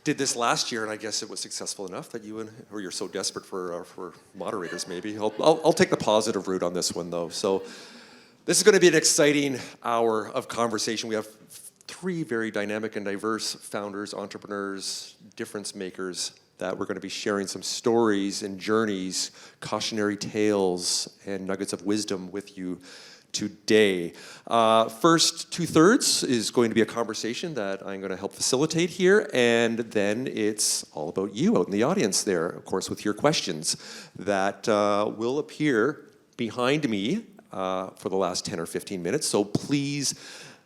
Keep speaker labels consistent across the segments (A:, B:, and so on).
A: did this last year, and I guess it was successful enough that or you're so desperate for moderators, maybe. I'll take the positive route on this one, though. So this is going to be an exciting hour of conversation. We have 3 very dynamic and diverse founders, entrepreneurs, difference makers that we're going to be sharing some stories and journeys, cautionary tales, and nuggets of wisdom with you today. First 2/3 is going to be a conversation that I'm going to help facilitate here, and then it's all about you out in the audience there, of course, with your questions that will appear behind me for the last 10 or 15 minutes. So please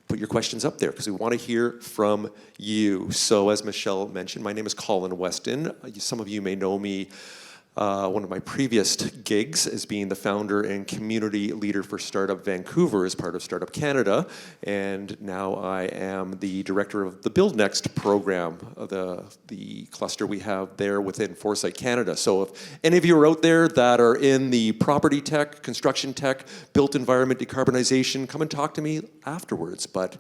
A: put your questions up there because we want to hear from you. So as Michelle mentioned, my name is Colin Weston. Some of you may know me. One of my previous gigs as being the founder and community leader for Startup Vancouver as part of Startup Canada, and now I am the director of the BuildNEXT program, the cluster we have there within Foresight Canada. So if any of you are out there that are in the property tech, construction tech, built environment decarbonization, come and talk to me afterwards. But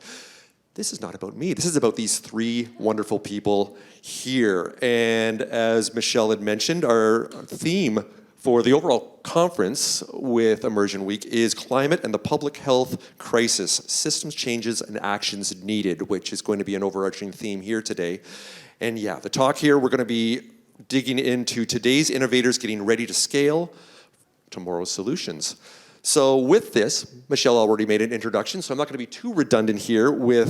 A: this is not about me. This is about these 3 wonderful people here. And as Michelle had mentioned, our theme for the overall conference with Immersion Week is Climate and the Public Health Crisis, Systems Changes and Actions Needed, which is going to be an overarching theme here today. And yeah, the talk here, we're going to be digging into today's innovators getting ready to scale tomorrow's solutions. So with this, Michelle already made an introduction, so I'm not going to be too redundant here with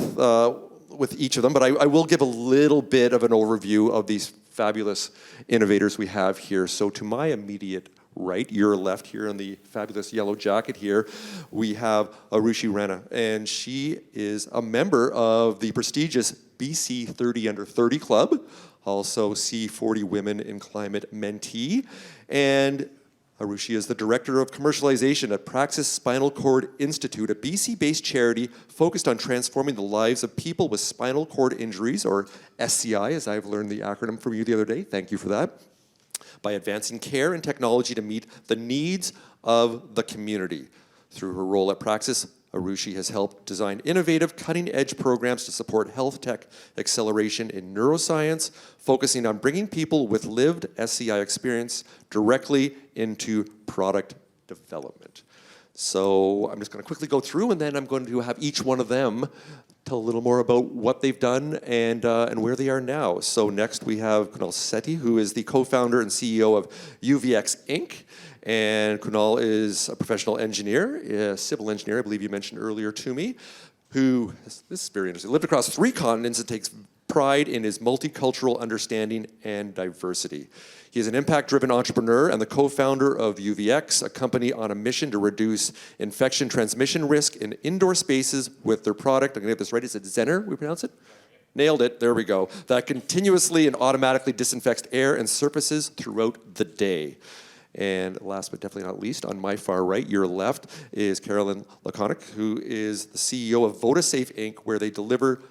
A: each of them, but I will give a little bit of an overview of these fabulous innovators we have here. So to my immediate right, your left here in the fabulous yellow jacket here, we have Arushi Rana, and she is a member of the prestigious BC 30 Under 30 Club, also C40 Women in Climate mentee, and Arushi is the Director of Commercialization at Praxis Spinal Cord Institute, a BC-based charity focused on transforming the lives of people with spinal cord injuries, or SCI, as I've learned the acronym from you the other day. Thank you for that. By advancing care and technology to meet the needs of the community. Through her role at Praxis, Arushi has helped design innovative, cutting-edge programs to support health tech acceleration in neuroscience, focusing on bringing people with lived SCI experience directly into product development. So I'm just going to quickly go through, and then I'm going to have each one of them tell a little more about what they've done and where they are now. So next we have Kunal Sethi, who is the co-founder and CEO of UVX Inc., and Kunal is a professional engineer, a civil engineer, I believe you mentioned earlier to me, who, this is very interesting, lived across 3 continents and takes pride in his multicultural understanding and diversity. He is an impact-driven entrepreneur and the co-founder of UVX, a company on a mission to reduce infection transmission risk in indoor spaces with their product, I'm going to get this right, is it Zener, we pronounce it? Nailed it, there we go. That continuously and automatically disinfects air and surfaces throughout the day. And last but definitely not least, on my far right, your left, is Carolyn Laconic, who is the CEO of VotaSafe Inc., where they deliver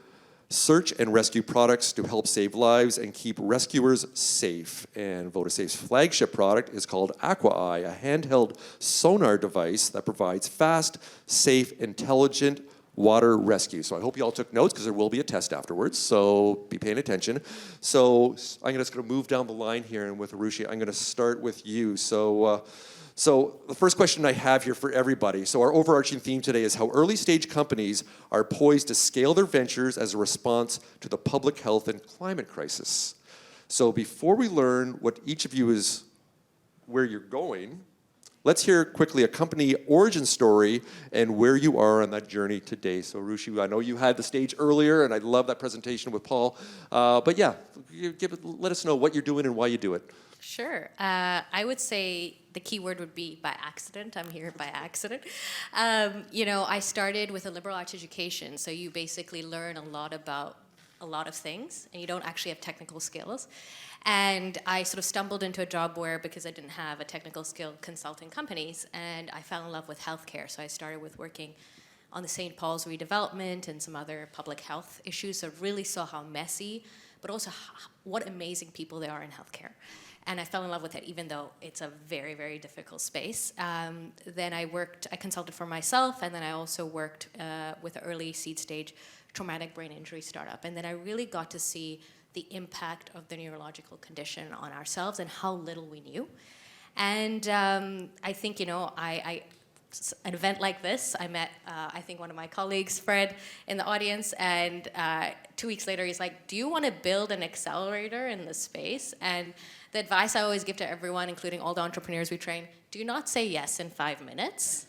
A: search and rescue products to help save lives and keep rescuers safe. And VotaSafe's flagship product is called AquaEye, a handheld sonar device that provides fast, safe, intelligent water rescue. So I hope you all took notes because there will be a test afterwards, so be paying attention. So I'm just going to move down the line here, and with Arushi, I'm going to start with you. So the first question I have here for everybody, so our overarching theme today is how early stage companies are poised to scale their ventures as a response to the public health and climate crisis. So before we learn what each of you is, where you're going, let's hear quickly a company origin story and where you are on that journey today. So Arushi, I know you had the stage earlier, and I love that presentation with Paul. But yeah, let us know what you're doing and why you do it.
B: Sure. I would say the key word would be by accident. I'm here by accident. I started with a liberal arts education, so you basically learn a lot about a lot of things, and you don't actually have technical skills. And I sort of stumbled into a job where, because I didn't have a technical skill, consulting companies, and I fell in love with healthcare. So I started with working on the St. Paul's redevelopment and some other public health issues. So I really saw how messy, but also what amazing people there are in healthcare. And I fell in love with it, even though it's a very, very difficult space. Then I consulted for myself, and then I also worked with an early seed stage traumatic brain injury startup. And then I really got to see the impact of the neurological condition on ourselves and how little we knew. And I think, an event like this, I met, I think, one of my colleagues, Fred, in the audience, and 2 weeks later, he's like, do you want to build an accelerator in this space? And the advice I always give to everyone, including all the entrepreneurs we train, do not say yes in 5 minutes.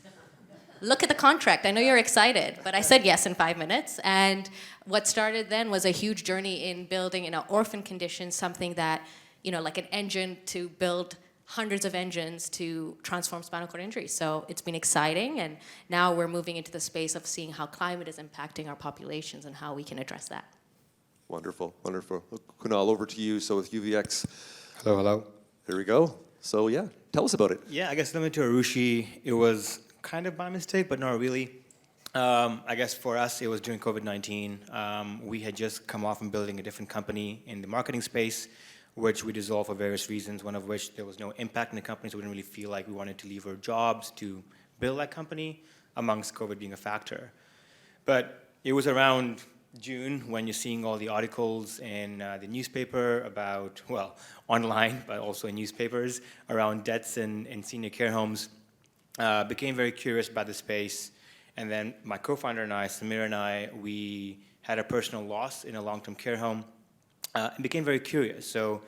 B: Look at the contract. I know you're excited, but I said yes in 5 minutes. And what started then was a huge journey in building, in an orphan condition, something that, like an engine to build hundreds of engines to transform spinal cord injury. So it's been exciting, and now we're moving into the space of seeing how climate is impacting our populations and how we can address that.
A: Wonderful, wonderful. Kunal, over to you. So with UVX.
C: Hello, hello.
A: There we go. So yeah, tell us about it.
C: Yeah, I guess similar to Arushi, it was kind of by mistake, but not really. I guess for us, it was during COVID-19. We had just come off from building a different company in the marketing space, which we dissolved for various reasons, one of which there was no impact in the company, so we didn't really feel like we wanted to leave our jobs to build that company, amongst COVID being a factor. But it was around June when you're seeing all the articles in the newspaper about, well, online, but also in newspapers, around deaths in senior care homes. Became very curious about the space. And then my co-founder and I, Samir and I, we had a personal loss in a long-term care home. And became very curious. So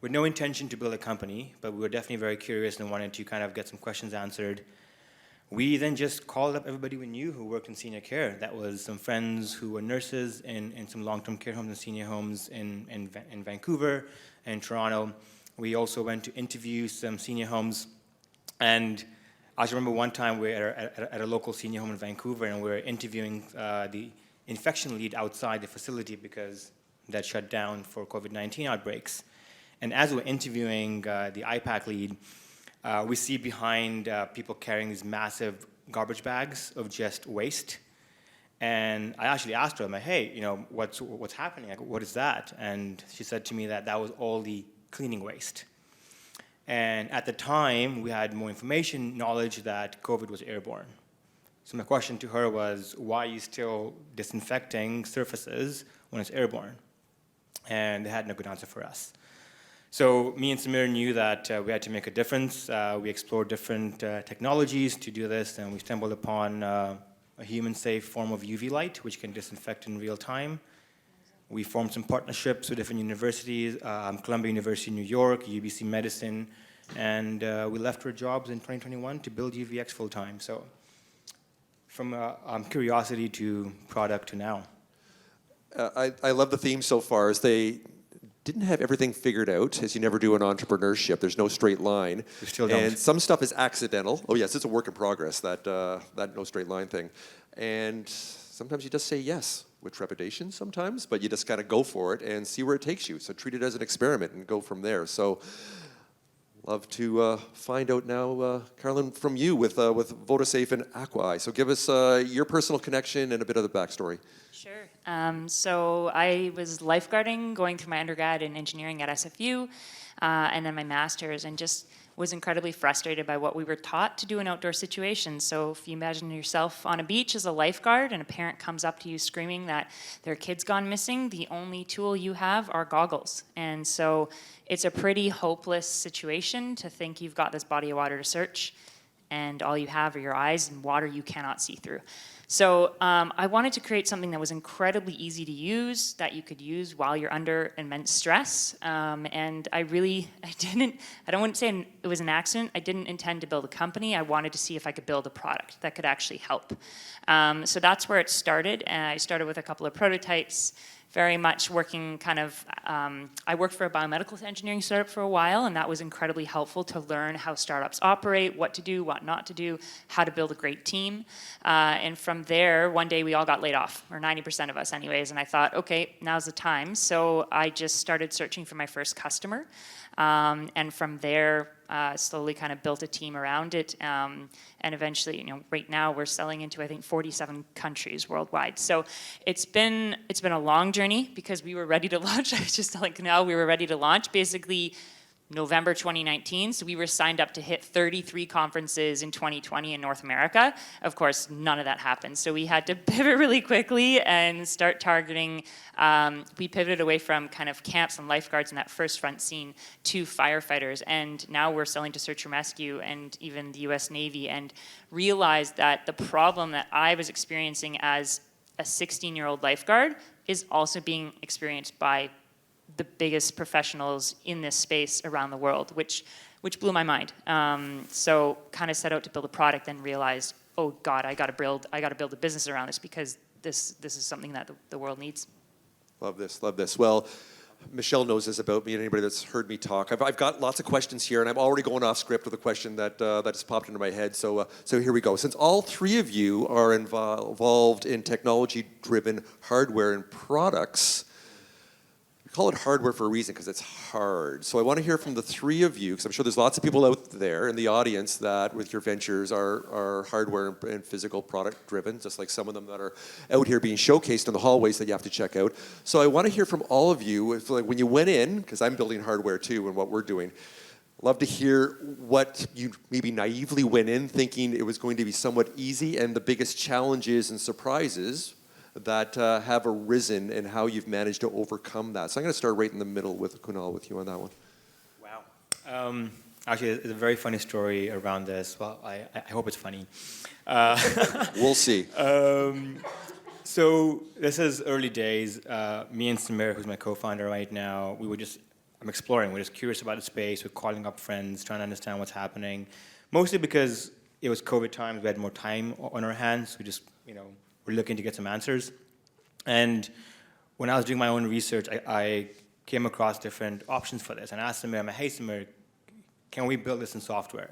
C: with no intention to build a company, but we were definitely very curious and wanted to kind of get some questions answered. We then just called up everybody we knew who worked in senior care. That was some friends who were nurses in some long-term care homes and senior homes in Vancouver and Toronto. We also went to interview some senior homes. And I just remember one time we were at a local senior home in Vancouver, and we were interviewing the infection lead outside the facility because that shut down for COVID-19 outbreaks. And as we're interviewing the IPAC lead, we see behind people carrying these massive garbage bags of just waste. And I actually asked her, I'm like, hey, what's happening? Like, what is that? And she said to me that that was all the cleaning waste. And at the time, we had more information, knowledge that COVID was airborne. So my question to her was, why are you still disinfecting surfaces when it's airborne? And they had no good answer for us. So me and Samir knew that we had to make a difference. We explored different technologies to do this, and we stumbled upon a human-safe form of UV light, which can disinfect in real time. We formed some partnerships with different universities, Columbia University in New York, UBC Medicine, and we left our jobs in 2021 to build UVX full-time. So from curiosity to product to now.
A: I love the theme so far, as they didn't have everything figured out, as you never do in entrepreneurship. There's no straight line.
C: We still don't.
A: And some stuff is accidental. Oh yes, it's a work in progress, that no straight line thing. And sometimes you just say yes, with trepidation sometimes, but you just gotta go for it and see where it takes you. So treat it as an experiment and go from there. So love to find out now, Carolyn, from you with VotaSafe and Aqua. So give us your personal connection and a bit of the backstory.
D: Sure. So I was lifeguarding, going through my undergrad in engineering at SFU, and then my master's, and just was incredibly frustrated by what we were taught to do in outdoor situations. So if you imagine yourself on a beach as a lifeguard and a parent comes up to you screaming that their kid's gone missing, the only tool you have are goggles. And so it's a pretty hopeless situation to think you've got this body of water to search and all you have are your eyes and water you cannot see through. So I wanted to create something that was incredibly easy to use, that you could use while you're under immense stress. And I don't want to say it was an accident. I didn't intend to build a company. I wanted to see if I could build a product that could actually help. So that's where it started. I started with a couple of prototypes, very much working kind of, I worked for a biomedical engineering startup for a while, and that was incredibly helpful to learn how startups operate, what to do, what not to do, how to build a great team. And from there, one day we all got laid off, or 90% of us anyways, and I thought, okay, now's the time. So I just started searching for my first customer. And from there, slowly kind of built a team around it. And eventually, right now we're selling into, I think, 47 countries worldwide. So it's been a long journey because we were ready to launch. I was just telling Kunal we were ready to launch. Basically, November 2019, so we were signed up to hit 33 conferences in 2020 in North America. Of course, none of that happened, so we had to pivot really quickly and start targeting. We pivoted away from kind of camps and lifeguards in that first front scene to firefighters, and now we're selling to search and rescue and even the US Navy, and realized that the problem that I was experiencing as a 16-year-old lifeguard is also being experienced by the biggest professionals in this space around the world, which blew my mind. So kind of set out to build a product and realized, oh God, I got to build a business around this, because this is something that the world needs.
A: Love this, love this. Well, Michelle knows this about me and anybody that's heard me talk. I've got lots of questions here, and I'm already going off script with a question that just popped into my head. So here we go. Since all three of you are involved in technology-driven hardware and products, we call it hardware for a reason, because it's hard. So I want to hear from the three of you, because I'm sure there's lots of people out there in the audience that with your ventures are hardware and physical product driven, just like some of them that are out here being showcased in the hallways that you have to check out. So I want to hear from all of you, if, like, when you went in, because I'm building hardware too and what we're doing, love to hear what you maybe naively went in thinking it was going to be somewhat easy, and the biggest challenges and surprises that have arisen and how you've managed to overcome that. So I'm going to start right in the middle with Kunal, with you on that one.
C: Wow. Actually, it's a very funny story around this. Well, I hope it's funny.
A: We'll see.
C: So this is early days. Me and Samir, who's my co-founder right now, I'm exploring. We're just curious about the space. We're calling up friends, trying to understand what's happening. Mostly because it was COVID times. We had more time on our hands. We just, we're looking to get some answers. And when I was doing my own research, I came across different options for this. And I asked Samir, hey Samir, can we build this in software?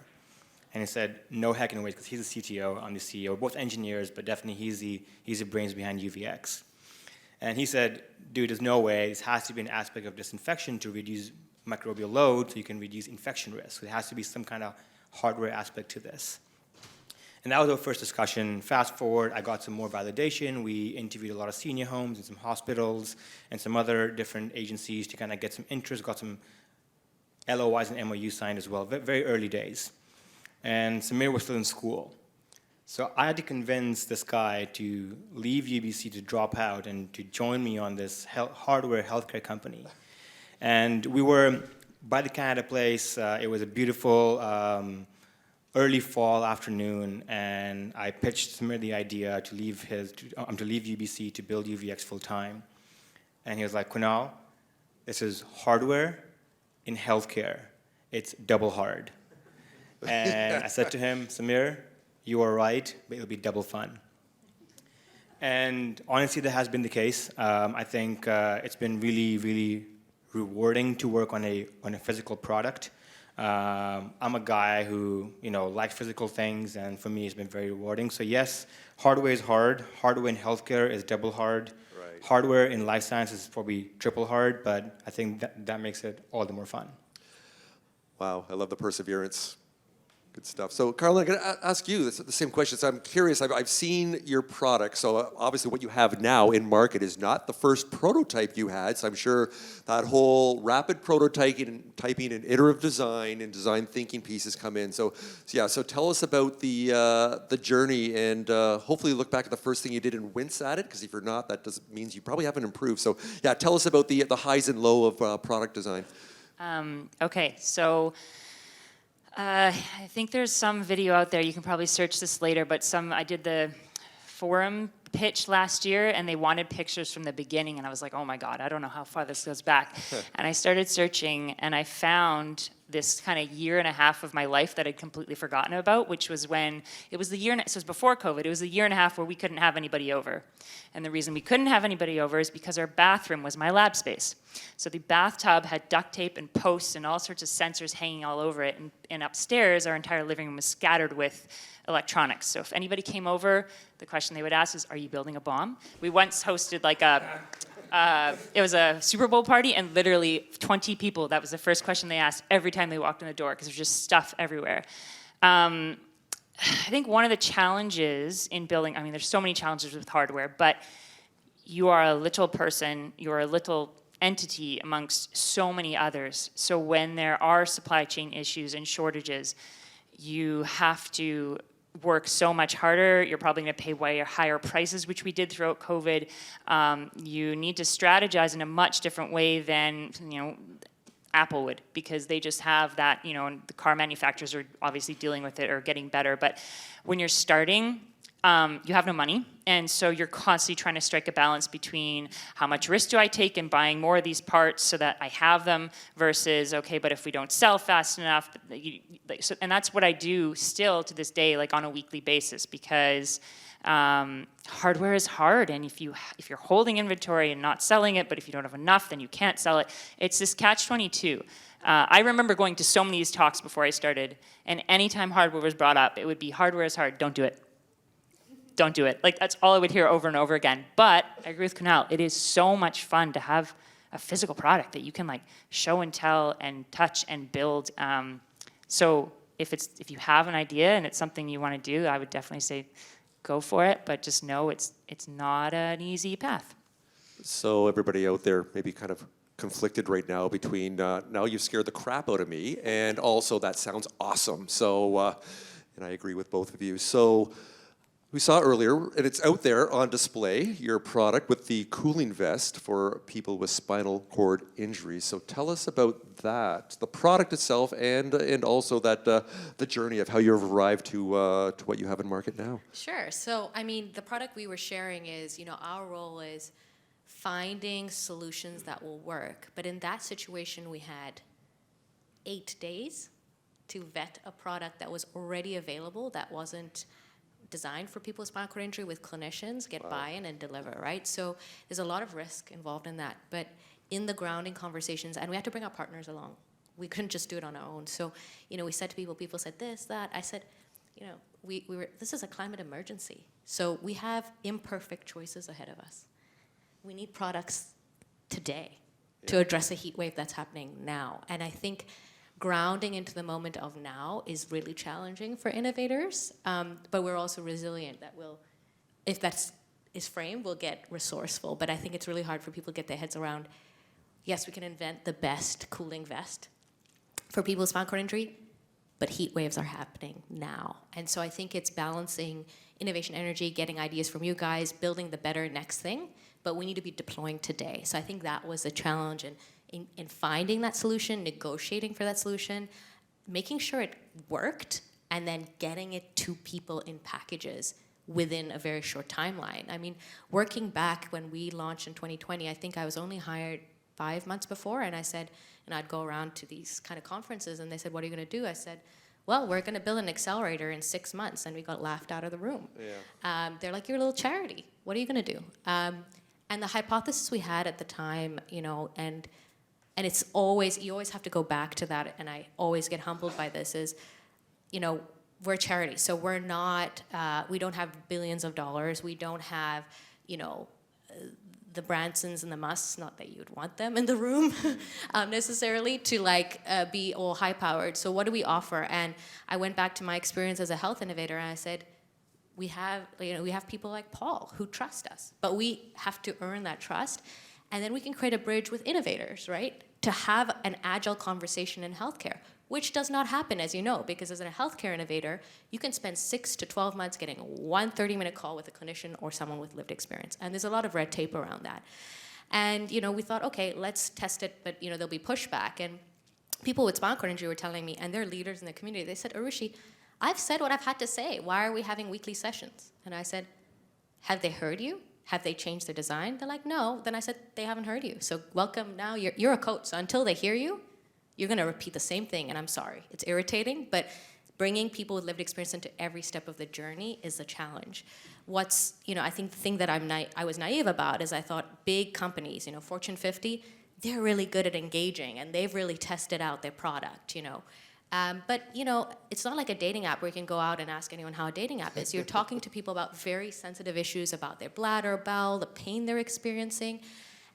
C: And he said, no heck in way, because he's the CTO, I'm the CEO. We're both engineers, but definitely he's the brains behind UVX. And he said, dude, there's no way. This has to be an aspect of disinfection to reduce microbial load so you can reduce infection risk. There has to be some kind of hardware aspect to this. And that was our first discussion. Fast forward, I got some more validation. We interviewed a lot of senior homes and some hospitals and some other different agencies to kind of get some interest, got some LOIs and MOUs signed as well, very early days. And Samir was still in school. So I had to convince this guy to leave UBC, to drop out, and to join me on this hardware healthcare company. And we were by the Canada Place. It was a beautiful early fall afternoon, and I pitched Samir the idea to leave UBC to build UVX full time. And he was like, Kunal, this is hardware in healthcare. It's double hard. And I said to him, Samir, you are right, but it'll be double fun. And honestly, that has been the case. I think it's been really, really rewarding to work on a physical product. I'm a guy who likes physical things, and for me, it's been very rewarding. So yes, hardware is hard. Hardware in healthcare is double hard. Right. Hardware in life sciences is probably triple hard, but I think that makes it all the more fun.
A: Wow, I love the perseverance. Good stuff. So, Colin, I'm going to ask you the same question. So I'm curious. I've seen your product. So obviously what you have now in market is not the first prototype you had. So I'm sure that whole rapid prototyping and iterative design and design thinking pieces come in. So tell us about the journey, and hopefully look back at the first thing you did and wince at it, because if you're not, that means you probably haven't improved. So yeah, tell us about the highs and lows of product design.
D: Okay, so I think there's some video out there. You can probably search this later, but I did the forum pitch last year, and they wanted pictures from the beginning, and I was like, oh my God, I don't know how far this goes back. And I started searching, and I found this kind of year and a half of my life that I'd completely forgotten about, which was when, it was it was before COVID, it was a year and a half where we couldn't have anybody over. And the reason we couldn't have anybody over is because our bathroom was my lab space. So the bathtub had duct tape and posts and all sorts of sensors hanging all over it, and upstairs, our entire living room was scattered with electronics. So if anybody came over, the question they would ask is, are you building a bomb? We once hosted it was a Super Bowl party, and literally 20 people, that was the first question they asked every time they walked in the door, because there's just stuff everywhere. I think one of the challenges in building, there's so many challenges with hardware, but you are a little person, you're a little entity amongst so many others. So when there are supply chain issues and shortages, you have to work so much harder. You're probably going to pay way higher prices, which we did throughout COVID. You need to strategize in a much different way than, Apple would, because they just have that, and the car manufacturers are obviously dealing with it or getting better. But when you're starting, you have no money, and so you're constantly trying to strike a balance between how much risk do I take in buying more of these parts so that I have them versus, okay, but if we don't sell fast enough, and that's what I do still to this day, like on a weekly basis, because hardware is hard, and if you're holding inventory and not selling it, but if you don't have enough, then you can't sell it. It's this catch-22. I remember going to so many of these talks before I started, and anytime hardware was brought up, it would be hardware is hard, don't do it. Don't do it. Like, that's all I would hear over and over again. But I agree with Kunal. It is so much fun to have a physical product that you can like show and tell and touch and build. So if you have an idea and it's something you want to do, I would definitely say go for it. But just know it's not an easy path.
A: So everybody out there maybe kind of conflicted right now between now you've scared the crap out of me and also that sounds awesome. So and I agree with both of you. So we saw earlier, and it's out there on display, your product with the cooling vest for people with spinal cord injuries. So tell us about that, the product itself, and also that the journey of how you've arrived to what you have in market now.
B: Sure. So, I mean, the product we were sharing is, our role is finding solutions that will work. But in that situation, we had 8 days to vet a product that was already available, that wasn't designed for people with spinal cord injury, with clinicians, get buy-in and deliver, right? So there's a lot of risk involved in that. But in the grounding conversations, and we had to bring our partners along. We couldn't just do it on our own. So, we said to people said this, that. I said, this is a climate emergency. So we have imperfect choices ahead of us. We need products today to address a heat wave that's happening now. And I think grounding into the moment of now is really challenging for innovators, but we're also resilient that if that is framed, we'll get resourceful. But I think it's really hard for people to get their heads around, yes, we can invent the best cooling vest for people with spinal cord injury, but heat waves are happening now. And so I think it's balancing innovation energy, getting ideas from you guys, building the better next thing, but we need to be deploying today. So I think that was a challenge in finding that solution, negotiating for that solution, making sure it worked, and then getting it to people in packages within a very short timeline. I mean, working back when we launched in 2020, I think I was only hired 5 months before, and I'd go around to these kind of conferences, and they said, what are you going to do? I said, well, we're going to build an accelerator in 6 months, and we got laughed out of the room. Yeah. They're like, you're a little charity. What are you going to do? And the hypothesis we had at the time, and it's always, you always have to go back to that, and I always get humbled by this, is, we're a charity, so we're not, we don't have billions of dollars, we don't have, the Bransons and the Musks, not that you'd want them in the room necessarily, to be all high-powered. So what do we offer? And I went back to my experience as a health innovator, and I said, we have people like Paul who trust us, but we have to earn that trust, and then we can create a bridge with innovators, right? To have an agile conversation in healthcare, which does not happen, as you know, because as a healthcare innovator, you can spend 6 to 12 months getting one 30-minute call with a clinician or someone with lived experience. And there's a lot of red tape around that. And, we thought, okay, let's test it, but, there'll be pushback. And people with spinal cord injury were telling me, and they're leaders in the community, they said, Arushi, I've said what I've had to say. Why are we having weekly sessions? And I said, have they heard you? Have they changed their design? They're like, no. Then I said, they haven't heard you. So welcome now, you're a coach. So until they hear you, you're gonna repeat the same thing, and I'm sorry. It's irritating, but bringing people with lived experience into every step of the journey is a challenge. I think the thing that I was naive about is I thought big companies, Fortune 50, they're really good at engaging, and they've really tested out their product, But, it's not like a dating app where you can go out and ask anyone how a dating app is. You're talking to people about very sensitive issues about their bladder, bowel, the pain they're experiencing.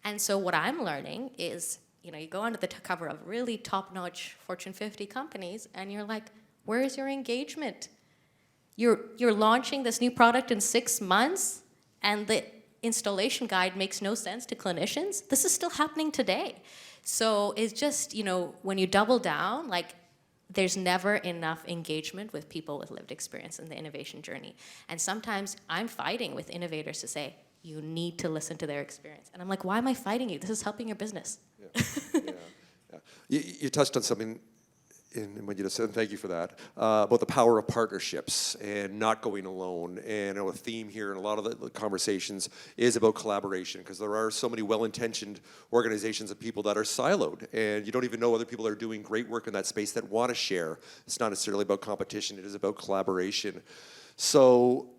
B: And so what I'm learning is, you go under the cover of really top-notch Fortune 50 companies, and you're like, where is your engagement? You're launching this new product in 6 months, and the installation guide makes no sense to clinicians, this is still happening today. So it's just, when you double down, like, there's never enough engagement with people with lived experience in the innovation journey. And sometimes I'm fighting with innovators to say, you need to listen to their experience. And I'm like, why am I fighting you? This is helping your business.
A: Yeah. You touched on something in what you just said, and thank you for that, about the power of partnerships and not going alone. And a theme here in a lot of the conversations is about collaboration, because there are so many well-intentioned organizations and people that are siloed, and you don't even know other people are doing great work in that space that want to share. It's not necessarily about competition, it is about collaboration. So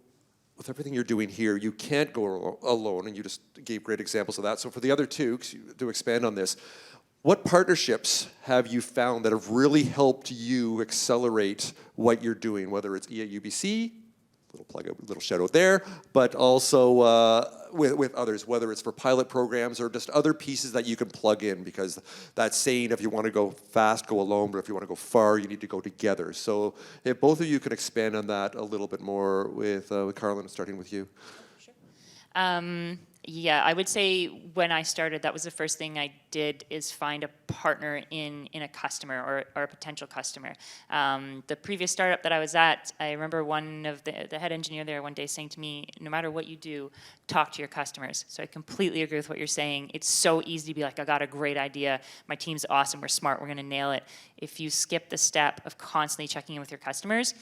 A: with everything you're doing here, you can't go alone, and you just gave great examples of that. So for the other two, to expand on this, what partnerships have you found that have really helped you accelerate what you're doing, whether it's EAUBC, little shout out there, but also with others, whether it's for pilot programs or just other pieces that you can plug in, because that saying, if you want to go fast, go alone, but if you want to go far, you need to go together. So if both of you could expand on that a little bit more with Colin, starting with you.
D: Sure. Yeah, I would say when I started, that was the first thing I did, is find a partner in a customer or a potential customer. The previous startup that I was at, I remember one of the head engineer there one day saying to me, no matter what you do, talk to your customers. So I completely agree with what you're saying. It's so easy to be like, I got a great idea, my team's awesome, we're smart, we're gonna nail it. If you skip the step of constantly checking in with your customers,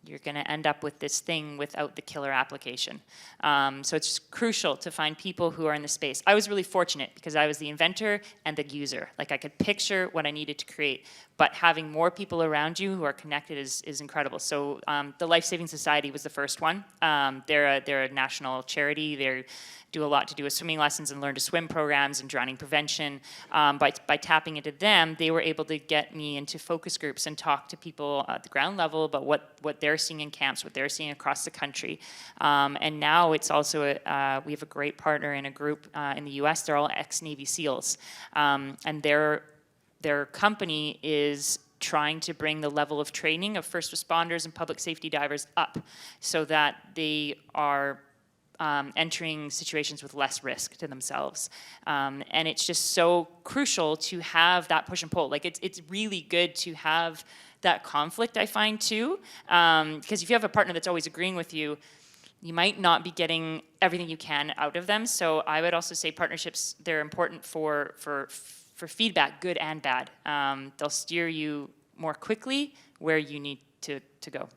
D: you're going to end up with this thing without the killer application. So it's just crucial to find people who are in the space. I was really fortunate because I was the inventor and the user. Like, I could picture what I needed to create, but having more people around you who are connected is incredible. So the Life Saving Society was the first one. They're a national charity. They do a lot to do with swimming lessons and learn to swim programs and drowning prevention. By tapping into them, they were able to get me into focus groups and talk to people at the ground level about what they're seeing in camps, what they're seeing across the country. And now it's also, we have a great partner in a group in the US. They're all ex-Navy SEALs. And their company is trying to bring the level of training of first responders and public safety divers up so that they are entering situations with less risk to themselves. And it's just so crucial to have that push and pull. Like, it's really good to have that conflict, I find, too. Because if you have a partner that's always agreeing with you, you might not be getting everything you can out of them. So I would also say partnerships, they're important for feedback, good and bad. They'll steer you more quickly where you need to go.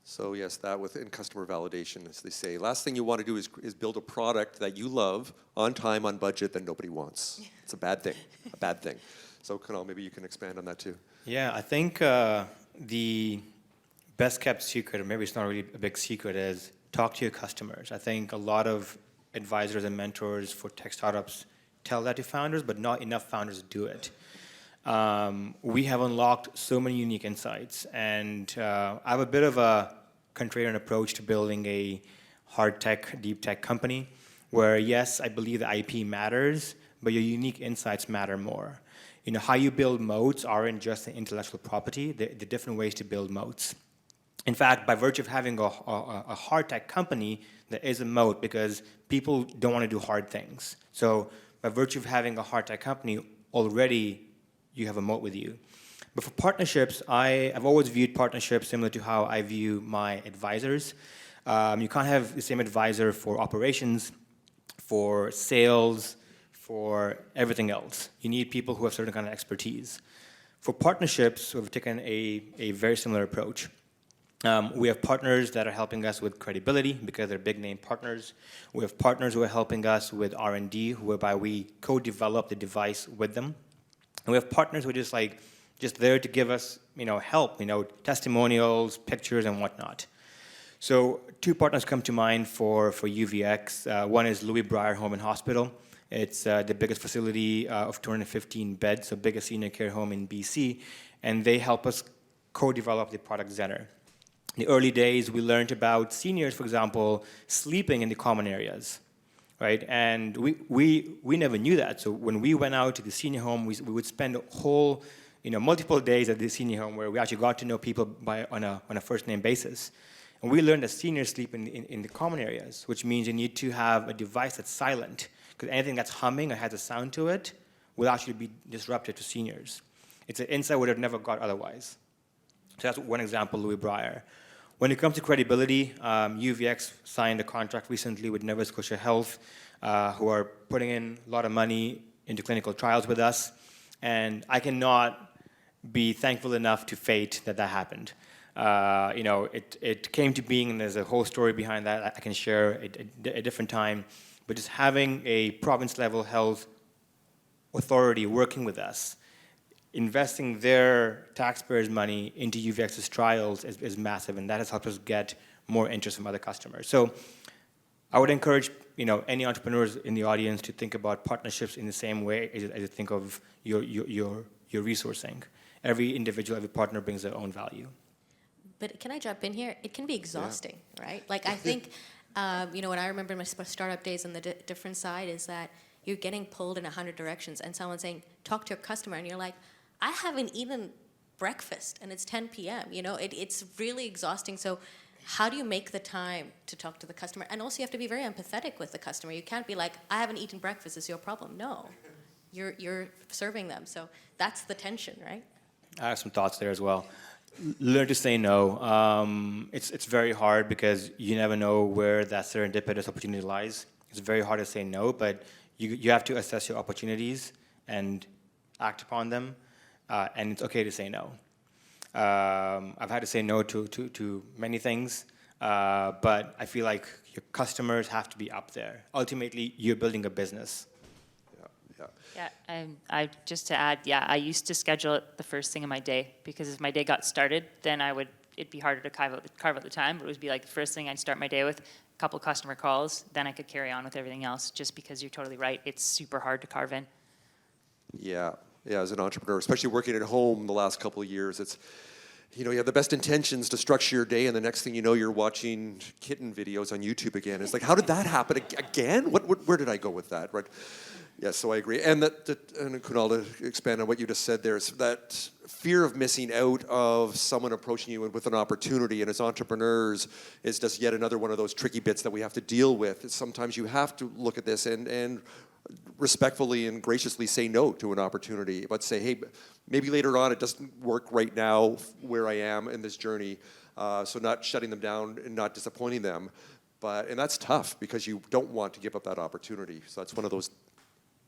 A: So yes, that within customer validation, as they say. Last thing you want to do is build a product that you love on time, on budget, that nobody wants. It's a bad thing. So Kunal, maybe you can expand on that too.
C: Yeah, I think the best kept secret, or maybe it's not really a big secret, is talk to your customers. I think a lot of advisors and mentors for tech startups tell that to founders, but not enough founders do it. We have unlocked so many unique insights, and I have a bit of a contrarian approach to building a hard tech, deep tech company, where yes, I believe the IP matters, but your unique insights matter more. You know, how you build moats aren't just the intellectual property, the different ways to build moats. In fact, by virtue of having a hard tech company, there is a moat because people don't want to do hard things. So by virtue of having a hard tech company, already you have a moat with you. But for partnerships, I've always viewed partnerships similar to how I view my advisors. You can't have the same advisor for operations, for sales, for everything else. You need people who have certain kind of expertise. For partnerships, we've taken a very similar approach. We have partners that are helping us with credibility because they're big name partners. We have partners who are helping us with R&D, whereby we co-develop the device with them. And we have partners who are just there to give us, help, testimonials, pictures, and whatnot. So 2 partners come to mind for UVX. One is Louis Breyer Home and Hospital. It's the biggest facility of 215 beds, so biggest senior care home in BC, and they help us co-develop the product Zenner. In the early days, we learned about seniors, for example, sleeping in the common areas. Right, and we never knew that. So when we went out to the senior home, we would spend a whole, multiple days at the senior home where we actually got to know people on a first name basis. And we learned that seniors sleep in the common areas, which means you need to have a device that's silent, because anything that's humming or has a sound to it will actually be disruptive to seniors. It's an insight we would have never got otherwise. So that's one example, Louis Breyer. When it comes to credibility, UVX signed a contract recently with Nova Scotia Health, who are putting in a lot of money into clinical trials with us. And I cannot be thankful enough to fate that happened. It came to being, and there's a whole story behind that I can share at a different time. But just having a province-level health authority working with us, investing their taxpayers' money into UVX's trials is massive, and that has helped us get more interest from other customers. So I would encourage any entrepreneurs in the audience to think about partnerships in the same way as you think of your resourcing. Every individual, every partner brings their own value.
B: But can I jump in here? It can be exhausting, right? Like I think, when I remember my startup days on the different side is that you're getting pulled in 100 directions and someone's saying, talk to your customer, and you're like, I haven't eaten breakfast and it's 10 p.m. It's really exhausting. So how do you make the time to talk to the customer? And also you have to be very empathetic with the customer. You can't be like, I haven't eaten breakfast, it's your problem. No, you're serving them. So that's the tension, right?
C: I have some thoughts there as well. Learn to say no. It's very hard because you never know where that serendipitous opportunity lies. It's very hard to say no, but you have to assess your opportunities and act upon them. And it's okay to say no. I've had to say no to many things, but I feel like your customers have to be up there. Ultimately, you're building a business.
D: Yeah, I just to add, I used to schedule it the first thing of my day, because if my day got started, then it'd be harder to carve out the time, but it would be like the first thing I'd start my day with, a couple customer calls, then I could carry on with everything else, just because you're totally right, it's super hard to carve in.
A: Yeah, as an entrepreneur, especially working at home the last couple of years, it's, you have the best intentions to structure your day, and the next thing you know, you're watching kitten videos on YouTube again. It's like, how did that happen again? Where did I go with that? Right? Yeah, so I agree. And and Kunal, to expand on what you just said there, is that fear of missing out of someone approaching you with an opportunity, and as entrepreneurs, is just yet another one of those tricky bits that we have to deal with. Sometimes you have to look at this and respectfully and graciously say no to an opportunity, but say, hey, maybe later on it doesn't work right now where I am in this journey, so not shutting them down and not disappointing them. And that's tough because you don't want to give up that opportunity. So that's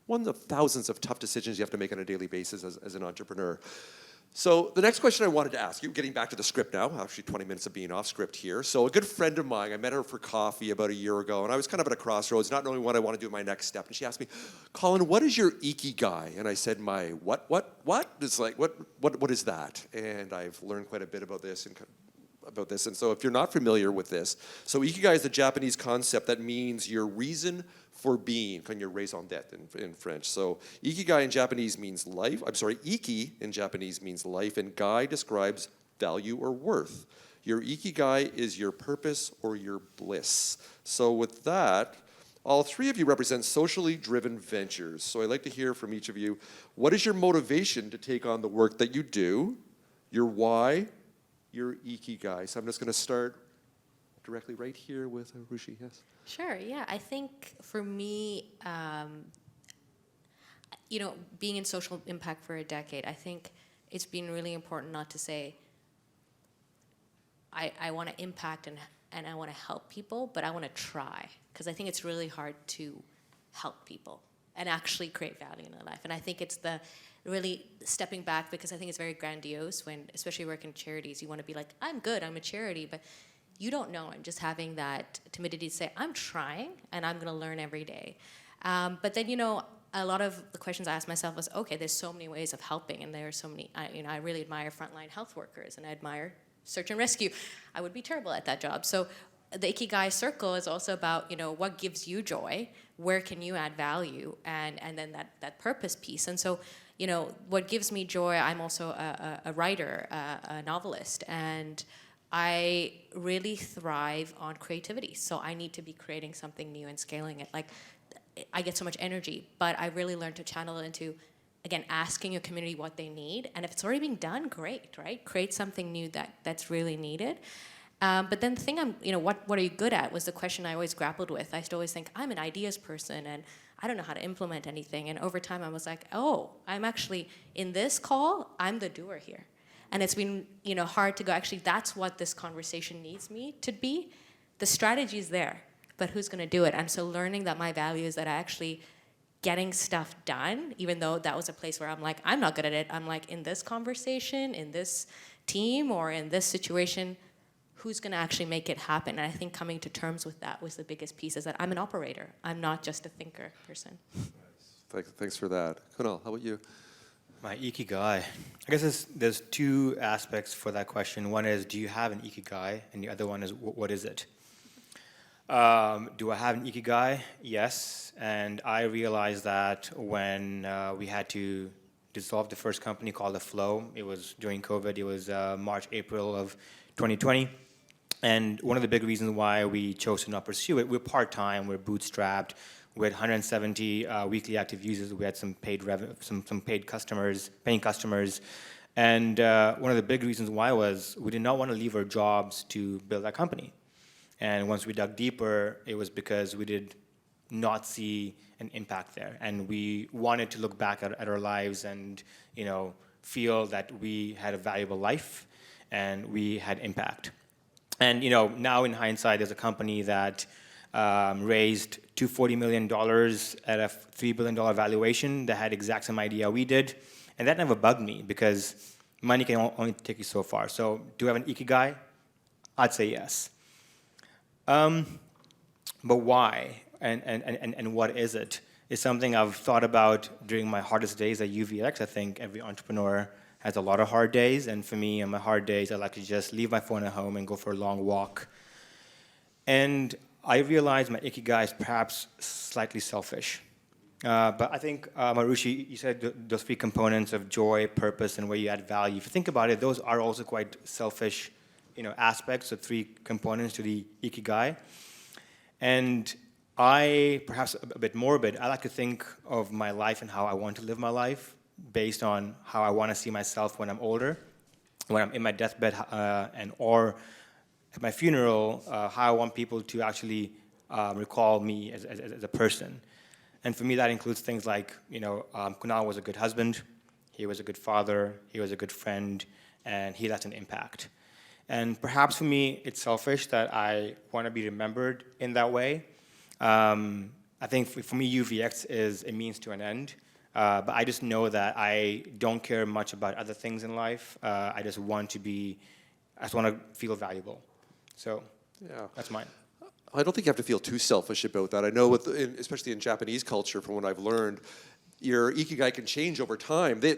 A: one of thousands of tough decisions you have to make on a daily basis as an entrepreneur. So the next question I wanted to ask you, getting back to the script now, actually 20 minutes of being off script here. So a good friend of mine, I met her for coffee about a year ago, and I was kind of at a crossroads, not knowing what I want to do in my next step. And she asked me, Colin, what is your ikigai? And I said, my what? It's like, what is that? And I've learned quite a bit about this. And so if you're not familiar with this, so ikigai is the Japanese concept that means your reason for being, your raison d'être in French. So ikigai in Japanese means life. Iki in Japanese means life, and gai describes value or worth. Your ikigai is your purpose or your bliss. So with that, all three of you represent socially driven ventures. So I'd like to hear from each of you, what is your motivation to take on the work that you do, your why, your ikigai? So I'm just going to start directly right here with Rushi, yes?
B: Sure, yeah. I think for me, being in social impact for a decade, I think it's been really important not to say, I want to impact and I want to help people, but I want to try. Because I think it's really hard to help people and actually create value in their life. And I think it's the really stepping back, because I think it's very grandiose when, especially working in charities, you want to be like, I'm good, I'm a charity, but you don't know, and just having that timidity to say, I'm trying, and I'm going to learn every day. But then, a lot of the questions I asked myself was, okay, there's so many ways of helping, and there are so many, I really admire frontline health workers, and I admire search and rescue. I would be terrible at that job. So the Ikigai circle is also about, what gives you joy, where can you add value, and then that purpose piece. And so, what gives me joy, I'm also a writer, a novelist, and I really thrive on creativity. So I need to be creating something new and scaling it. Like, I get so much energy, but I really learned to channel it into, again, asking your community what they need. And if it's already being done, great, right? Create something new that's really needed. But then the thing what are you good at was the question I always grappled with. I used to always think, I'm an ideas person and I don't know how to implement anything. And over time I was like, oh, I'm actually, in this call, I'm the doer here. And it's been hard to go, actually, that's what this conversation needs me to be. The strategy is there, but who's going to do it? And so learning that my value is that I actually getting stuff done, even though that was a place where I'm like, I'm not good at it. I'm like, in this conversation, in this team, or in this situation, who's going to actually make it happen? And I think coming to terms with that was the biggest piece, is that I'm an operator. I'm not just a thinker person.
A: Thanks for that. Kunal, how about you?
C: My ikigai. I guess there's two aspects for that question. One is, do you have an ikigai? And the other one is, what is it? Do I have an ikigai? Yes. And I realized that when we had to dissolve the first company called The Flow. It was during COVID. It was March, April of 2020. And one of the big reasons why we chose to not pursue it, we're part-time, we're bootstrapped. We had 170 weekly active users. We had some paid paid customers, paying customers. And one of the big reasons why was we did not want to leave our jobs to build that company. And once we dug deeper, it was because we did not see an impact there. And we wanted to look back at our lives and feel that we had a valuable life and we had impact. And now in hindsight, there's a company that raised $240 million at a $3 billion valuation that had the exact same idea we did. And that never bugged me because money can only take you so far. So do I have an ikigai? I'd say yes. But why? And what is it? It's something I've thought about during my hardest days at UVX. I think every entrepreneur has a lot of hard days. And for me, on my hard days, I like to just leave my phone at home and go for a long walk. And I realized my ikigai is perhaps slightly selfish. But I think, Marushi, you said those three components of joy, purpose, and where you add value. If you think about it, those are also quite selfish aspects of three components to the ikigai. And I, perhaps a bit morbid, I like to think of my life and how I want to live my life based on how I want to see myself when I'm older, when I'm in my deathbed, or at my funeral, how I want people to actually recall me as a person. And for me, that includes things like, Kunal was a good husband, he was a good father, he was a good friend, and he left an impact. And perhaps for me, it's selfish that I want to be remembered in that way. I think for me, UVX is a means to an end. But I just know that I don't care much about other things in life. I just want to feel valuable. So yeah, that's mine.
A: I don't think you have to feel too selfish about that. I know, especially in Japanese culture, from what I've learned, your ikigai can change over time. They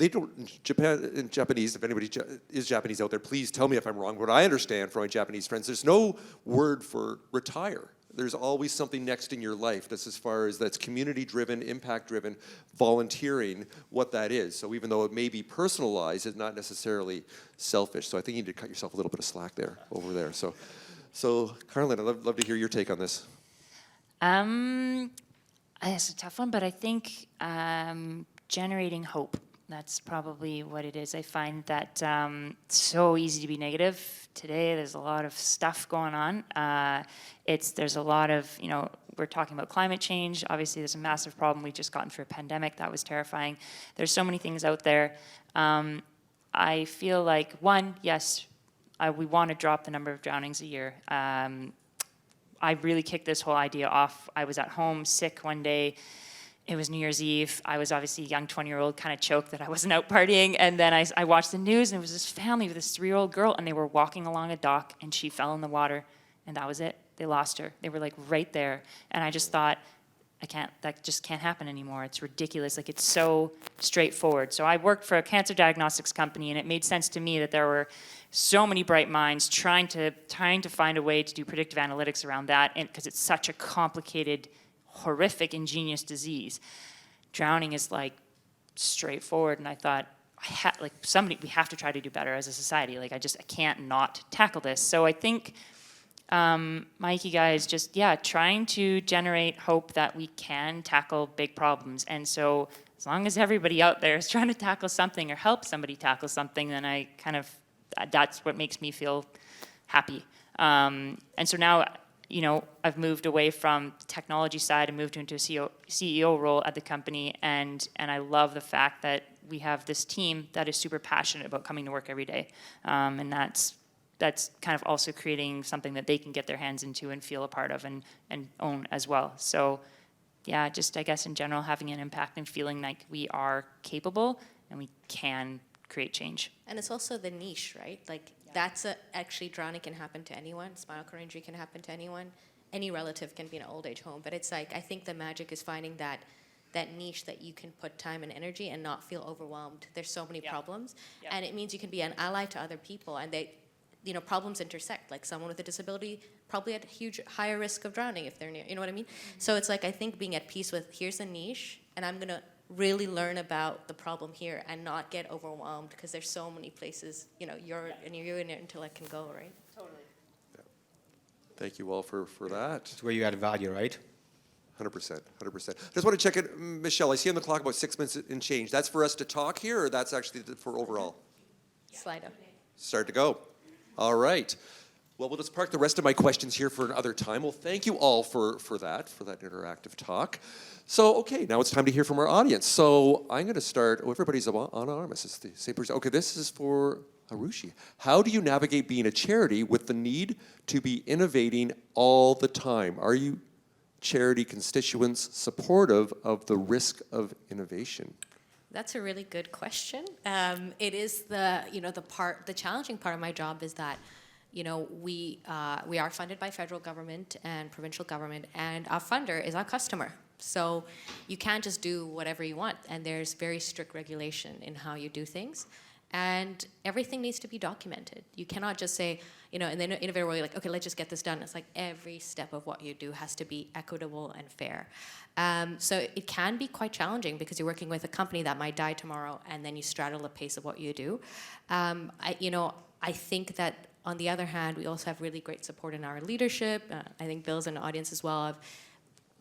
A: don't, in Japanese, if anybody is Japanese out there, please tell me if I'm wrong. What I understand from my Japanese friends, there's no word for retire. There's always something next in your life that's community-driven, impact-driven, volunteering, what that is. So even though it may be personalized, it's not necessarily selfish. So I think you need to cut yourself a little bit of slack there, over there. So Carlin, I'd love to hear your take on this.
D: It's a tough one, but I think generating hope. That's probably what it is. I find that it's so easy to be negative. Today, there's a lot of stuff going on. There's a lot of, we're talking about climate change. Obviously, there's a massive problem. We've just gotten through a pandemic. That was terrifying. There's so many things out there. I feel like, one, yes, we want to drop the number of drownings a year. I really kicked this whole idea off. I was at home sick one day. It was New Year's Eve. I was obviously a young 20-year-old, kind of choked that I wasn't out partying. And then I watched the news, and it was this family with this 3-year-old girl, and they were walking along a dock, and she fell in the water, and that was it. They lost her. They were like right there. And I just thought, that just can't happen anymore. It's ridiculous. Like, it's so straightforward. So I worked for a cancer diagnostics company, and it made sense to me that there were so many bright minds trying to find a way to do predictive analytics around that, and because it's such a complicated, horrific, ingenious disease. Drowning is like straightforward, and I thought, we have to try to do better as a society. Like, I can't not tackle this. So I think my ikigai is just, trying to generate hope that we can tackle big problems. And so as long as everybody out there is trying to tackle something or help somebody tackle something, then that's what makes me feel happy. And so now, I've moved away from the technology side and moved into a CEO role at the company, and I love the fact that we have this team that is super passionate about coming to work every day, and that's kind of also creating something that they can get their hands into and feel a part of and own as well. So yeah, just I guess in general, having an impact and feeling like we are capable and we can create change.
B: And it's also the niche, right? Like actually drowning can happen to anyone. Spinal cord injury can happen to anyone. Any relative can be in an old age home. But it's like, I think the magic is finding that niche that you can put time and energy and not feel overwhelmed. There's so many problems. And it means you can be an ally to other people. And problems intersect. Like someone with a disability probably at higher risk of drowning if they're near, you know what I mean? So it's like, I think being at peace with, here's a niche, and I'm gonna really learn about the problem here and not get overwhelmed because there's so many places, you're in it until I can go, right?
D: Totally.
A: Yeah. Thank you all for that.
C: It's where you add value, right?
A: 100%. Just want to check it, Michelle, I see on the clock about 6 minutes and change. That's for us to talk here, or that's actually for overall?
B: Slide up.
A: Start to go. All right. Well, we'll just park the rest of my questions here for another time. Well, thank you all for that interactive talk. So, okay, now it's time to hear from our audience. So I'm going to start, everybody's anonymous. It's the same person. Okay, this is for Harushi. How do you navigate being a charity with the need to be innovating all the time? Are you charity constituents supportive of the risk of innovation?
B: That's a really good question. It is the challenging part of my job is that, we are funded by federal government and provincial government, and our funder is our customer. So you can't just do whatever you want, and there's very strict regulation in how you do things, and everything needs to be documented. You cannot just say, in the innovator world, you're like, okay, let's just get this done. It's like every step of what you do has to be equitable and fair. So it can be quite challenging because you're working with a company that might die tomorrow, and then you straddle the pace of what you do. I think that on the other hand, we also have really great support in our leadership. I think Bill's in the audience as well of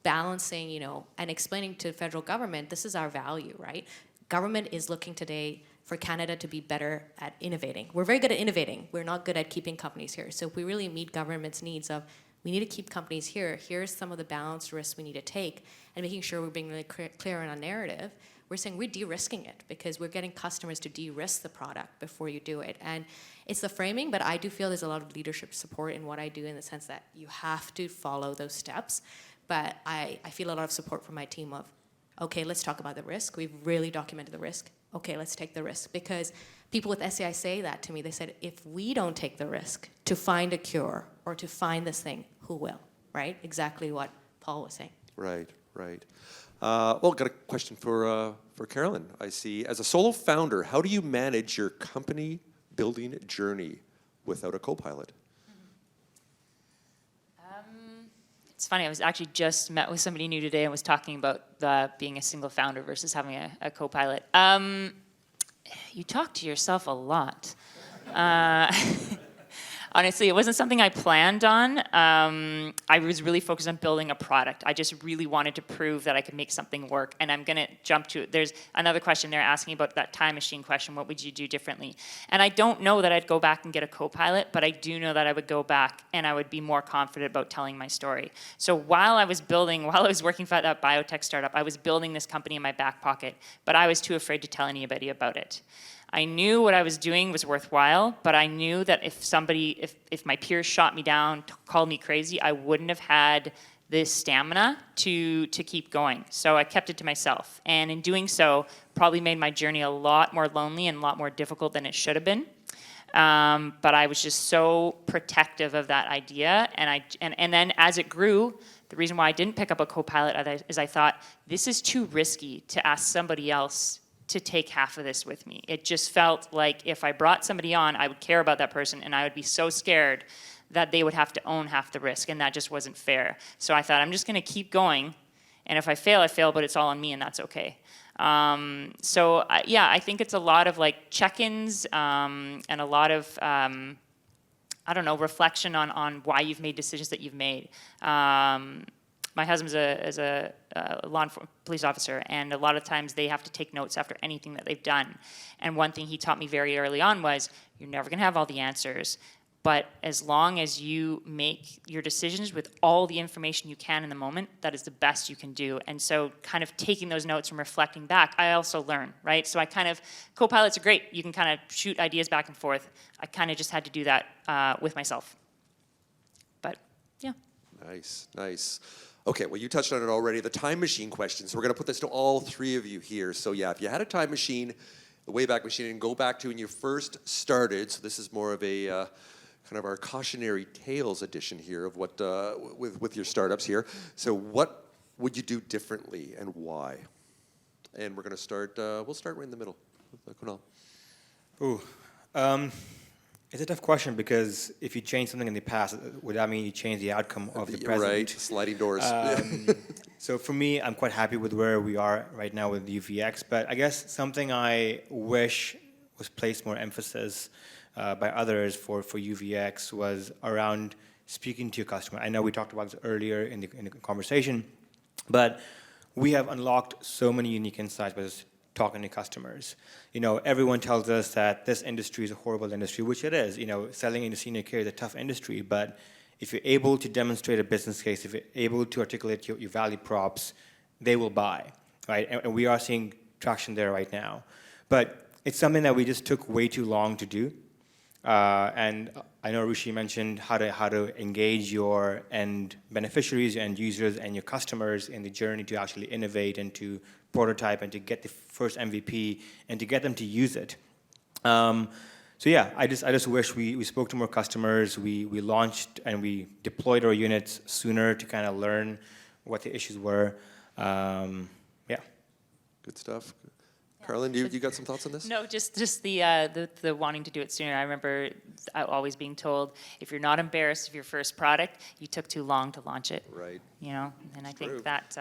B: balancing, and explaining to the federal government, this is our value, right? Government is looking today for Canada to be better at innovating. We're very good at innovating. We're not good at keeping companies here. So if we really meet government's needs of, we need to keep companies here, here's some of the balanced risks we need to take, and making sure we're being really clear on our narrative, we're saying we're de-risking it because we're getting customers to de-risk the product before you do it. And it's the framing, but I do feel there's a lot of leadership support in what I do in the sense that you have to follow those steps. But I feel a lot of support from my team of, okay, let's talk about the risk. We've really documented the risk. Okay, let's take the risk. Because people with SAI say that to me. They said, if we don't take the risk to find a cure or to find this thing, who will, right? Exactly what Paul was saying.
A: Right. Well, got a question for Carolyn. I see, as a solo founder, how do you manage your company building journey without a co-pilot?
D: It's funny, I was actually just met with somebody new today and was talking about being a single founder versus having a co-pilot. You talk to yourself a lot. Honestly, it wasn't something I planned on. I was really focused on building a product. I just really wanted to prove that I could make something work. And I'm going to jump to it. There's another question there asking about that time machine question. What would you do differently? And I don't know that I'd go back and get a co-pilot, but I do know that I would go back and I would be more confident about telling my story. So while I was working for that biotech startup, I was building this company in my back pocket, but I was too afraid to tell anybody about it. I knew what I was doing was worthwhile, but I knew that if my peers shot me down, called me crazy, I wouldn't have had the stamina to keep going. So I kept it to myself. And in doing so, probably made my journey a lot more lonely and a lot more difficult than it should have been. But I was just so protective of that idea. And then as it grew, the reason why I didn't pick up a co-pilot is I thought, this is too risky to ask somebody else to take half of this with me. It just felt like if I brought somebody on, I would care about that person, and I would be so scared that they would have to own half the risk, and that just wasn't fair. So I thought, I'm just gonna keep going, and if I fail, I fail, but it's all on me, and that's okay. I think it's a lot of like check-ins and a lot of, reflection on why you've made decisions that you've made. My husband is a police officer, and a lot of times they have to take notes after anything that they've done. And one thing he taught me very early on was, you're never going to have all the answers, But as long as you make your decisions with all the information you can in the moment, that is the best you can do. And so kind of taking those notes and reflecting back, I also learn, right? So I kind of, co-pilots are great. You can kind of shoot ideas back and forth. I kind of just had to do that with myself. But yeah.
A: Nice, nice. Okay, well, you touched on it already, the time machine question. So we're going to put this to all three of you here. So yeah, if you had a time machine, the Wayback Machine, and go back to when you first started, so this is more of a kind of our cautionary tales edition here of what with your startups here. So what would you do differently and why? And we're going to start, we'll start right in the middle with Kunal.
C: Ooh, it's a tough question because if you change something in the past, would that mean you change the outcome of the present?
A: Right, sliding doors.
C: So for me, I'm quite happy with where we are right now with UVX, but I guess something I wish was placed more emphasis by others for UVX was around speaking to your customer. I know we talked about this earlier in the conversation, but we have unlocked so many unique insights by just talking to customers. You know, everyone tells us that this industry is a horrible industry, which it is. You know, selling into senior care is a tough industry, but if you're able to demonstrate a business case, if you're able to articulate your value props, they will buy, right? And we are seeing traction there right now. But it's something that we just took way too long to do. And I know Rishi mentioned how to engage your end beneficiaries, your end users, and your customers in the journey to actually innovate and to prototype and to get the first MVP and to get them to use it. So yeah, I just wish we spoke to more customers. We launched and we deployed our units sooner to kind of learn what the issues were. Yeah.
A: Good stuff. Carlin, you got some thoughts on this?
D: No, just the wanting to do it sooner. I remember always being told, if you're not embarrassed of your first product, you took too long to launch it.
A: Right.
D: You know, and I think that,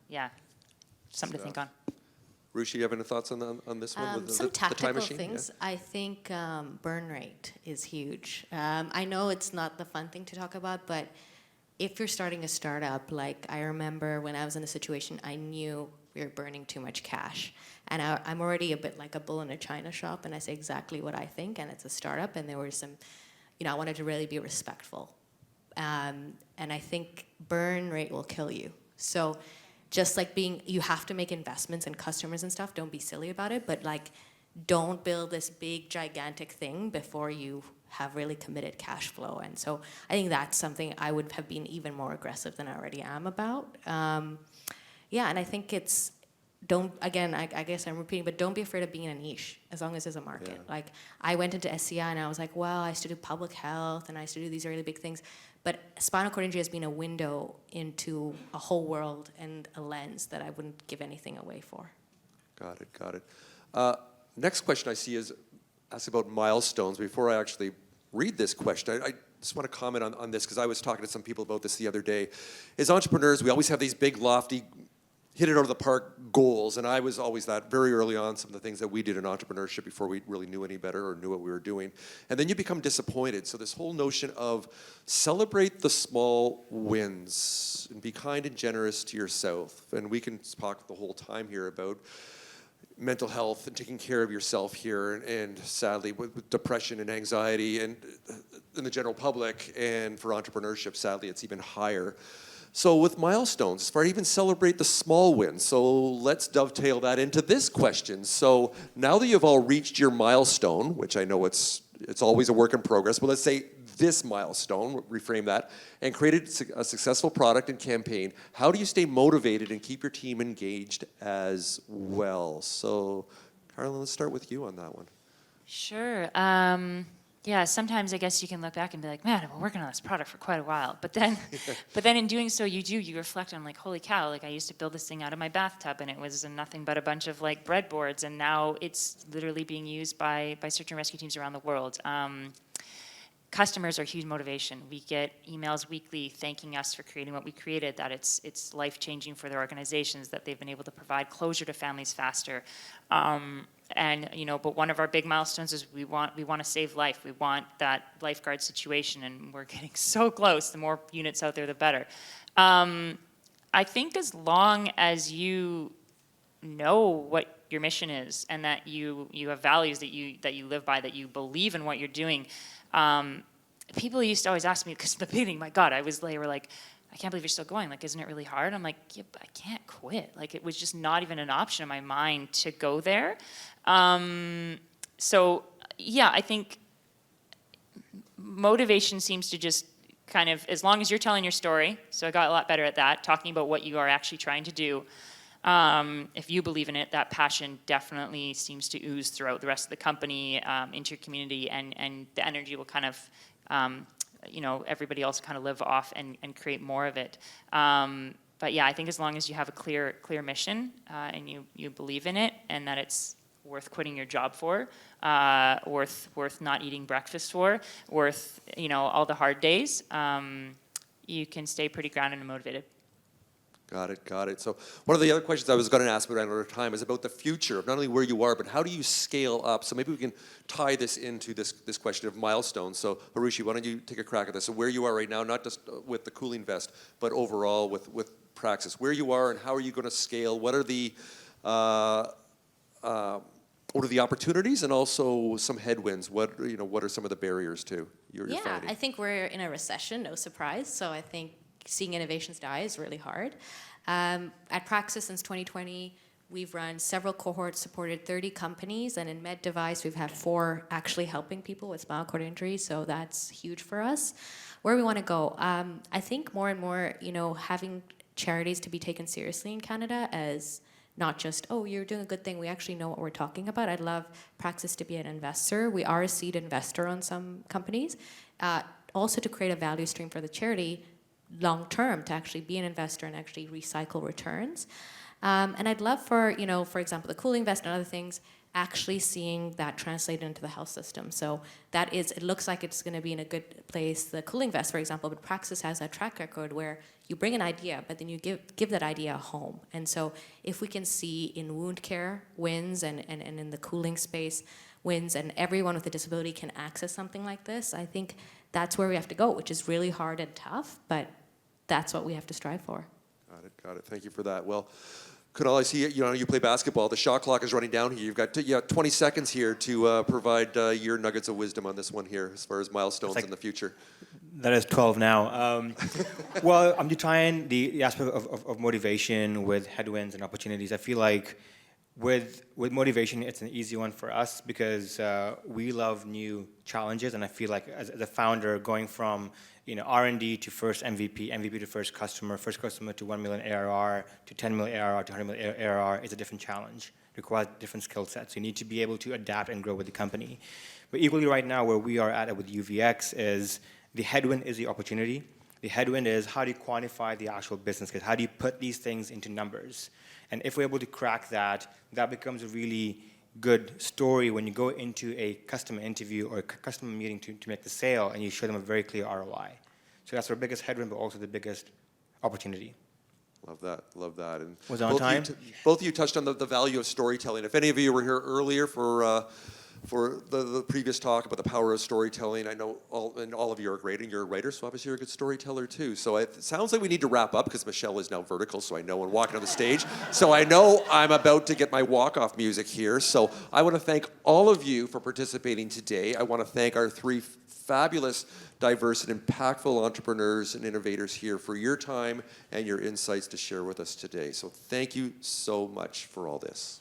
D: yeah, something to think on.
A: Rushi, you have any thoughts on this one? With
B: Some
A: the time
B: tactical
A: machine?
B: things. Yeah. I think burn rate is huge. I know it's not the fun thing to talk about, but if you're starting a startup, like I remember when I was in a situation, I knew we were burning too much cash. And I'm already a bit like a bull in a china shop, and I say exactly what I think, and it's a startup, and there were some, I wanted to really be respectful. And I think burn rate will kill you. So just like you have to make investments in customers and stuff, don't be silly about it, but like, don't build this big, gigantic thing before you have really committed cash flow. And so I think that's something I would have been even more aggressive than I already am about. Yeah, and I think it's, I guess I'm repeating, but don't be afraid of being in a niche as long as there's a market. Yeah. Like, I went into SCI and I was like, well, I used to do public health and I used to do these really big things. But spinal cord injury has been a window into a whole world and a lens that I wouldn't give anything away for.
A: Got it. Next question I see is ask about milestones. Before I actually read this question, I just want to comment on this because I was talking to some people about this the other day. As entrepreneurs, we always have these big, lofty, hit it out of the park goals, and I was always that very early on, some of the things that we did in entrepreneurship before we really knew any better or knew what we were doing. And then you become disappointed. So this whole notion of celebrate the small wins and be kind and generous to yourself. And we can talk the whole time here about mental health and taking care of yourself here, and sadly with depression and anxiety and in the general public, and for entrepreneurship, sadly, it's even higher. So with milestones, as far as even celebrate the small wins. So let's dovetail that into this question. So now that you've all reached your milestone, which I know it's always a work in progress, but let's say this milestone, reframe that, and created a successful product and campaign, how do you stay motivated and keep your team engaged as well? So Carlin, let's start with you on that one.
D: Sure. Yeah, sometimes I guess you can look back and be like, man, I've been working on this product for quite a while. But then in doing so, you reflect on like, holy cow, like I used to build this thing out of my bathtub and it was nothing but a bunch of like breadboards, and now it's literally being used by search and rescue teams around the world. Customers are huge motivation. We get emails weekly thanking us for creating what we created, that it's life-changing for their organizations, that they've been able to provide closure to families faster. And but one of our big milestones is we want to save life. We want that lifeguard situation, and we're getting so close. The more units out there, the better. I think as long as you know what your mission is, and that you have values that you live by, that you believe in what you're doing, people used to always ask me, because in the beginning, my God, they were like, I can't believe you're still going. Like, isn't it really hard? I'm like, yeah, but I can't quit. Like, it was just not even an option in my mind to go there. So, yeah, I think motivation seems to just kind of, as long as you're telling your story, so I got a lot better at that, talking about what you are actually trying to do. If you believe in it, that passion definitely seems to ooze throughout the rest of the company, into your community, and the energy will kind of, everybody else kind of live off and create more of it. But yeah, I think as long as you have a clear mission, and you believe in it, and that it's worth quitting your job for, worth not eating breakfast for, worth all the hard days, you can stay pretty grounded and motivated.
A: Got it. So one of the other questions I was going to ask, but I ran out of time, is about the future of not only where you are, but how do you scale up? So maybe we can tie this into this question of milestones. So Harushi, why don't you take a crack at this? So where you are right now, not just with the cooling vest, but overall with Praxis, where you are and how are you going to scale? What are the opportunities and also some headwinds? What are some of the barriers too you're finding?
B: I think we're in a recession, no surprise. So I think seeing innovations die is really hard. At Praxis since 2020, we've run several cohorts, supported 30 companies, and in med device, we've had 4 actually helping people with spinal cord injuries, so that's huge for us. Where we want to go, I think more and more, having charities to be taken seriously in Canada as not just, oh, you're doing a good thing, we actually know what we're talking about. I'd love Praxis to be an investor. We are a seed investor on some companies. Also to create a value stream for the charity long term, to actually be an investor and actually recycle returns. And I'd love for, for example, the cooling vest and other things, actually seeing that translated into the health system. So that is, it looks like it's going to be in a good place, the cooling vest, for example, but Praxis has that track record where you bring an idea, but then you give that idea a home. And so if we can see in wound care wins and in the cooling space wins, and everyone with a disability can access something like this, I think that's where we have to go, which is really hard and tough, but that's what we have to strive for.
A: Got it. Thank you for that. Well, Kunal, I see you play basketball. The shot clock is running down here. You've got 20 seconds here to provide your nuggets of wisdom on this one here as far as milestones in the future.
C: That is 12 now. Well, I'm trying the aspect of motivation with headwinds and opportunities. I feel like with motivation, it's an easy one for us because we love new challenges, and I feel like as a founder, going from R&D to first MVP to first customer to 1 million ARR to 10 million ARR to 100 million ARR is a different challenge. It requires different skill sets. You need to be able to adapt and grow with the company. But equally right now, where we are at with UVX is the headwind is the opportunity. The headwind is how do you quantify the actual business case? How do you put these things into numbers? And if we're able to crack that, that becomes a really good story when you go into a customer interview or a customer meeting to make the sale and you show them a very clear ROI. So that's our biggest headwind, but also the biggest opportunity.
A: Love that. And
C: was it on time?
A: Both of you touched on the value of storytelling. If any of you were here earlier for the previous talk about the power of storytelling, I know all of you are great, and you're a writer, so obviously you're a good storyteller too. So it sounds like we need to wrap up because Michelle is now vertical, so I know when walking on the stage. So I know I'm about to get my walk-off music here. So I want to thank all of you for participating today. I want to thank our 3 fabulous, diverse, and impactful entrepreneurs and innovators here for your time and your insights to share with us today. So thank you so much for all this.